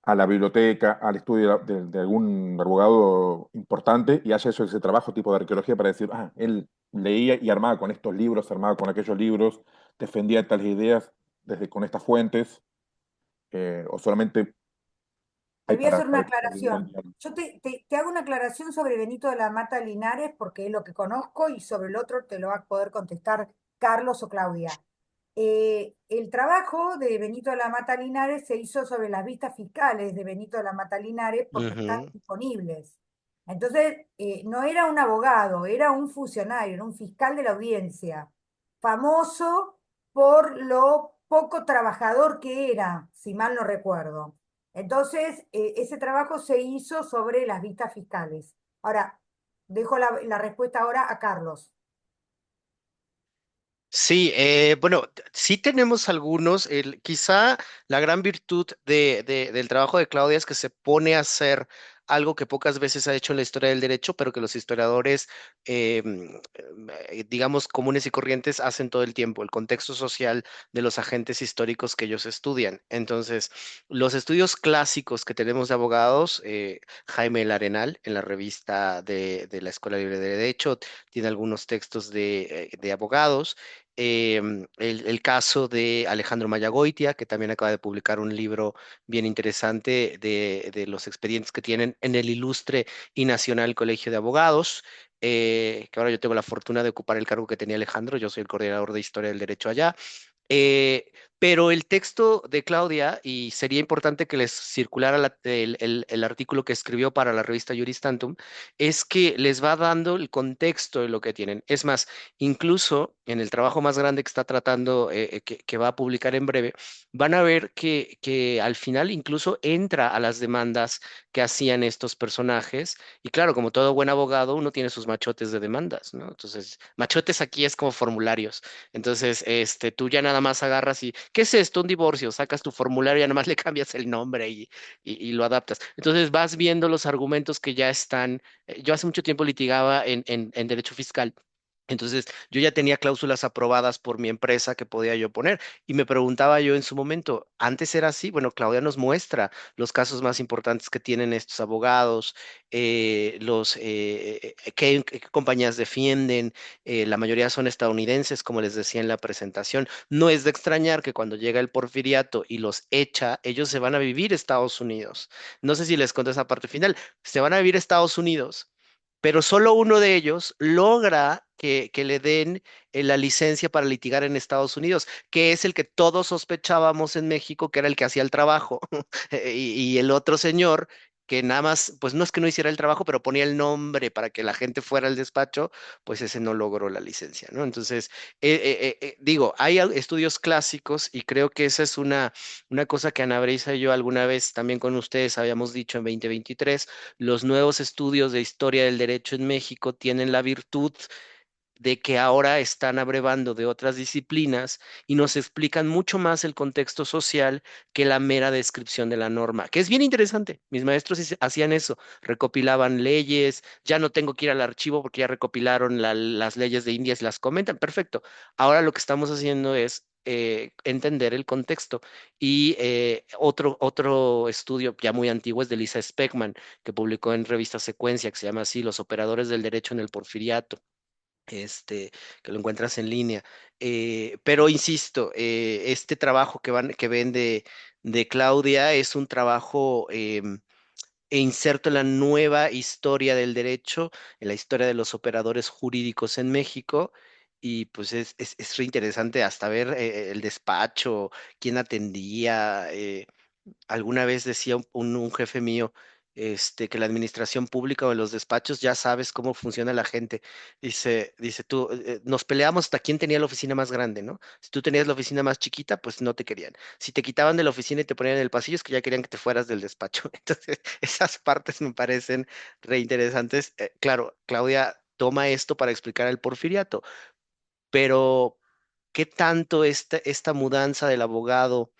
a la biblioteca, al estudio de algún abogado importante y haya hecho ese trabajo tipo de arqueología para decir, ah, él leía y armaba con estos libros, armaba con aquellos libros, defendía tales ideas desde con estas fuentes, o solamente Te hay voy a hacer una para divulgar el aclaración. diario? Yo te hago una aclaración sobre Benito de la Mata Linares porque es lo que conozco y sobre el otro te lo va a poder contestar Carlos o Claudia. El trabajo de Benito de la Mata Linares se hizo sobre las vistas fiscales de Benito de la Mata Linares porque están ujú. disponibles. Entonces, no era un abogado, era un funcionario, era un fiscal de la audiencia, famoso por lo poco trabajador que era, si mal no recuerdo. Entonces, ese trabajo se hizo sobre las vistas fiscales. Ahora, dejo la respuesta ahora a Carlos. Sí, bueno, sí tenemos algunos. Quizá la gran virtud del trabajo de Claudia es que se pone a hacer algo que pocas veces ha hecho en la historia del derecho, pero que los historiadores, digamos, comunes y corrientes hacen todo el tiempo, el contexto social de los agentes históricos que ellos estudian. Entonces, los estudios clásicos que tenemos de abogados, Jaime El Arenal, en la revista de la Escuela Libre de Derecho, tiene algunos textos de abogados. El caso de Alejandro Mayagoitia, que también acaba de publicar un libro bien interesante de los expedientes que tienen en el Ilustre y Nacional Colegio de Abogados, que ahora yo tengo la fortuna de ocupar el cargo que tenía Alejandro, yo soy el coordinador de Historia del Derecho allá. Pero el texto de Claudia, y sería importante que les circulara el artículo que escribió para la revista Juris Tantum, es que les va dando el contexto de lo que tienen. Es más, incluso en el trabajo más grande que está tratando, que va a publicar en breve, van a ver que al final incluso entra a las demandas que hacían estos personajes. Y claro, como todo buen abogado, uno tiene sus machotes de demandas, ¿no? Entonces, machotes aquí es como formularios. Entonces, tú ya nada más agarras y, ¿qué es esto? Un divorcio, sacas tu formulario y ya nada más le cambias el nombre y lo adaptas. Entonces vas viendo los argumentos que ya están. Yo hace mucho tiempo litigaba en derecho fiscal. Entonces, yo ya tenía cláusulas aprobadas por mi empresa que podía yo poner. Y me preguntaba yo en su momento, ¿antes era así? Bueno, Claudia nos muestra los casos más importantes que tienen estos abogados, qué compañías defienden, la mayoría son estadounidenses, como les decía en la presentación. No es de extrañar que cuando llega el porfiriato y los echa, ellos se van a vivir a Estados Unidos. No sé si les conté esa parte final. Se van a vivir a Estados Unidos, pero solo uno de ellos logra que le den la licencia para litigar en Estados Unidos, que es el que todos sospechábamos en México que era el que hacía el trabajo. Y el otro señor que nada más, pues no es que no hiciera el trabajo, pero ponía el nombre para que la gente fuera al despacho, pues ese no logró la licencia, ¿no? Entonces, digo, hay estudios clásicos y creo que esa es una cosa que Ana Brisa y yo alguna vez también con ustedes habíamos dicho en 2023, los nuevos estudios de historia del derecho en México tienen la virtud de que ahora están abrevando de otras disciplinas y nos explican mucho más el contexto social que la mera descripción de la norma, que es bien interesante. Mis maestros hacían eso, recopilaban leyes, ya no tengo que ir al archivo porque ya recopilaron las leyes de Indias y las comentan, perfecto. Ahora lo que estamos haciendo es entender el contexto. Y otro estudio ya muy antiguo es de Lisa Speckman, que publicó en revista Secuencia, que se llama así, Los operadores del derecho en el porfiriato, que lo encuentras en línea. Pero insisto, este trabajo que ven de Claudia es un trabajo e inserto en la nueva historia del derecho, en la historia de los operadores jurídicos en México. Y pues es re interesante hasta ver el despacho, quién atendía. Alguna vez decía un jefe mío, que la administración pública o en los despachos ya sabes cómo funciona la gente. Dice tú, nos peleamos hasta quién tenía la oficina más grande, ¿no? Si tú tenías la oficina más chiquita, pues no te querían. Si te quitaban de la oficina y te ponían en el pasillo, es que ya querían que te fueras del despacho. Entonces, esas partes me parecen re interesantes. Claro, Claudia toma esto para explicar el porfiriato, pero ¿qué tanto esta mudanza del abogado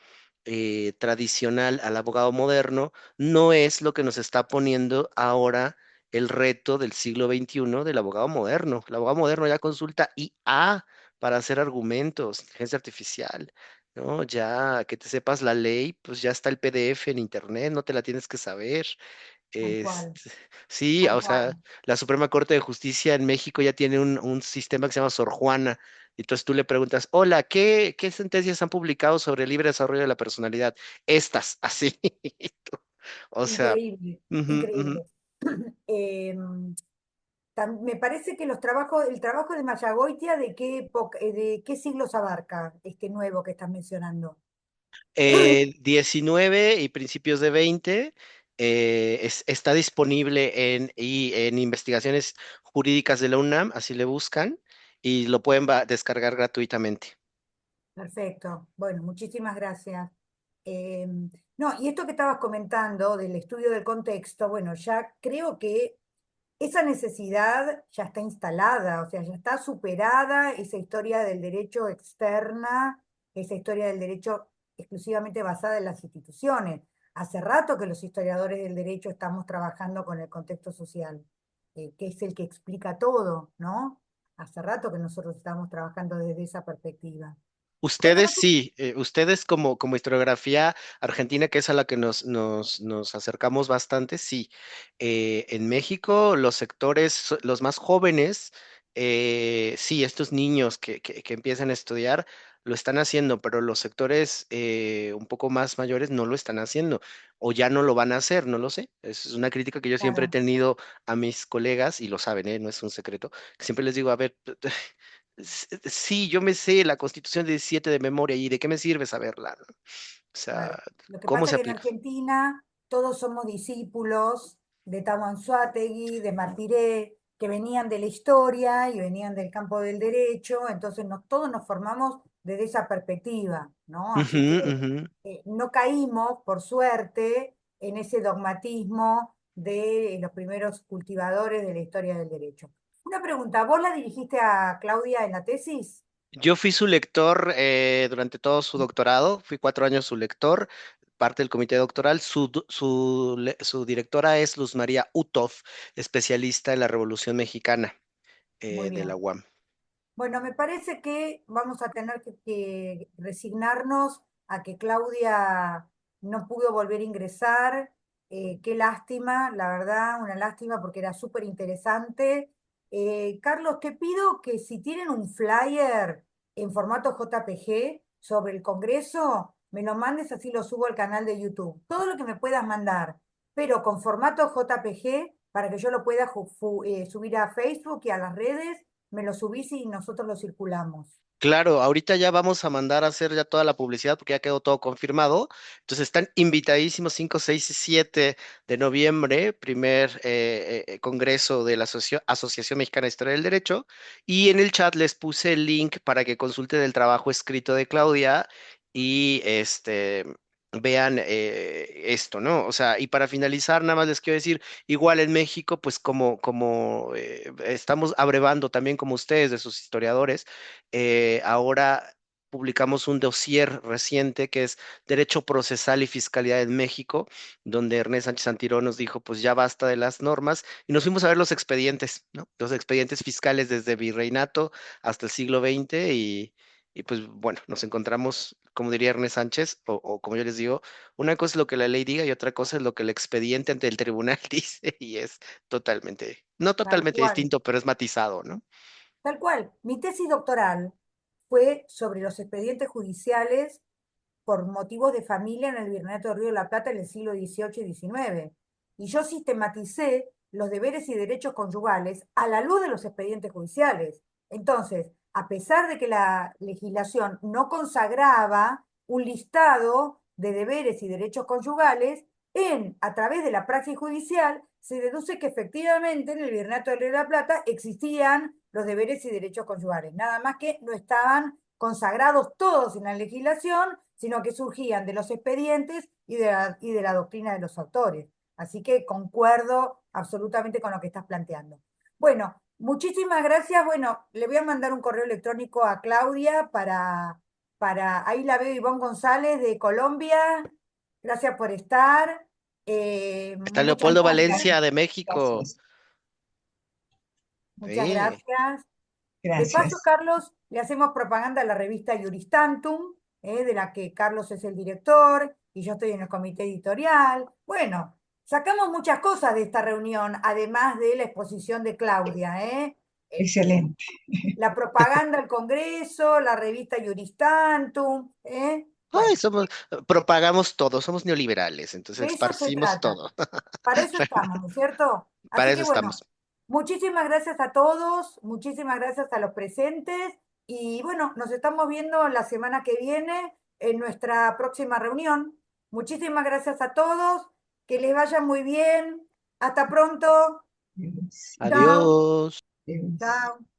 tradicional al abogado moderno no es lo que nos está poniendo ahora el reto del siglo XXI del abogado moderno? El abogado moderno ya consulta IA para hacer argumentos, inteligencia artificial, ¿no? Ya que te sepas la ley, pues ya está el PDF en internet, no te la tienes que saber. Tal cual, Sí, tal o sea, cual. la Suprema Corte de Justicia en México ya tiene un sistema que se llama Sor Juana. Entonces tú le preguntas, hola, ¿qué sentencias han publicado sobre el libre desarrollo de la personalidad? Estas, así. O sea, Increíble, ujú, ujú. increíble. Em, Me parece que el trabajo de Mayagoitia, ¿de qué siglos abarca este nuevo que estás mencionando? 19 y principios de 20 está disponible en investigaciones jurídicas de la UNAM, así le buscan, y lo pueden descargar gratuitamente. Perfecto. Bueno, muchísimas gracias. No, y esto que estabas comentando del estudio del contexto, bueno, ya creo que esa necesidad ya está instalada, o sea, ya está superada esa historia del derecho externa, esa historia del derecho exclusivamente basada en las instituciones. Hace rato que los historiadores del derecho estamos trabajando con el contexto social, que es el que explica todo, ¿no? Hace rato que nosotros estamos trabajando desde esa perspectiva. Bueno, Ustedes sí, ustedes como historiografía argentina, que es a la que nos acercamos bastante, sí. En México, los sectores, los más jóvenes, sí, estos niños que empiezan a estudiar, lo están haciendo, pero los sectores un poco más mayores no lo están haciendo, o ya no lo van a hacer, no lo sé. Es una crítica que yo siempre he claro, tenido a mis colegas, y lo saben, no es un secreto, que siempre les digo, a ver, sí, yo me sé la Constitución de 17 de memoria y ¿de qué me sirve saberla? ¿No? O sea, claro. Lo que ¿cómo pasa se es que en aplica? Argentina todos somos discípulos de Tahuanzuategui, de Martiré, que venían de la historia y venían del campo del derecho, entonces todos nos formamos desde esa perspectiva, ¿no? Ujú, Así que ujú. no caímos, por suerte, en ese dogmatismo de los primeros cultivadores de la historia del derecho. Una pregunta, ¿vos la dirigiste a Claudia en la tesis? Yo fui su lector durante todo su doctorado, fui 4 años su lector, parte del comité doctoral. Su directora es Luz María Utov, especialista en la Revolución Mexicana Muy de la bien. UAM. Bueno, me parece que vamos a tener que resignarnos a que Claudia no pudo volver a ingresar. Qué lástima, la verdad, una lástima porque era súper interesante. Carlos, te pido que si tienen un flyer en formato JPG sobre el Congreso, me lo mandes, así lo subo al canal de YouTube. Todo lo que me puedas mandar, pero con formato JPG para que yo lo pueda subir a Facebook y a las redes, me lo subís y nosotros lo circulamos. Claro, ahorita ya vamos a mandar a hacer ya toda la publicidad porque ya quedó todo confirmado. Entonces están invitadísimos 5, 6 y 7 de noviembre, primer congreso de la Asociación Mexicana de Historia del Derecho. Y en el chat les puse el link para que consulten el trabajo escrito de Claudia y vean esto, ¿no? O sea, y para finalizar, nada más les quiero decir, igual en México, pues como estamos abrevando también como ustedes de sus historiadores. Ahora publicamos un dossier reciente que es Derecho Procesal y Fiscalidad en México, donde Ernest Sánchez Antiro nos dijo, pues ya basta de las normas, y nos fuimos a ver los expedientes, ¿no? Los expedientes fiscales desde Virreinato hasta el siglo XX, y pues bueno, nos encontramos, como diría Ernest Sánchez, o como yo les digo, una cosa es lo que la ley diga y otra cosa es lo que el expediente ante el tribunal dice, y es totalmente, no Tal totalmente cual, distinto, pero es matizado, ¿no? tal cual. Mi tesis doctoral fue sobre los expedientes judiciales por motivos de familia en el Virreinato de Río de la Plata en el siglo XVIII y XIX. y yo sistematicé los deberes y derechos conyugales a la luz de los expedientes judiciales. Entonces, a pesar de que la legislación no consagraba un listado de deberes y derechos conyugales, a través de la praxis judicial se deduce que efectivamente en el Virreinato del Río de la Plata existían los deberes y derechos conyugales, nada más que no estaban consagrados todos en la legislación, sino que surgían de los expedientes y de la doctrina de los autores. Así que concuerdo absolutamente con lo que estás planteando. Bueno, muchísimas gracias. Bueno, le voy a mandar un correo electrónico a Claudia ahí la veo, Ivonne González de Colombia. Gracias por estar. Está Muchas Leopoldo gracias. Valencia de México. Gracias. Muchas Sí. gracias. De paso, Gracias. Carlos, le hacemos propaganda a la revista Juristantum, de la que Carlos es el director y yo estoy en el comité editorial. Bueno, sacamos muchas cosas de esta reunión, además de la exposición de Claudia. Excelente. La propaganda al Congreso, la revista Juristantum. Bueno, Propagamos todo, somos neoliberales, entonces de eso se esparcimos trata. todo. Para eso estamos, ¿no es cierto? Para Así que eso bueno, estamos. muchísimas gracias a todos, muchísimas gracias a los presentes y bueno, nos estamos viendo la semana que viene en nuestra próxima reunión. Muchísimas gracias a todos, que les vaya muy bien. Hasta pronto. Dios. Chao, Adiós. Dios. chao.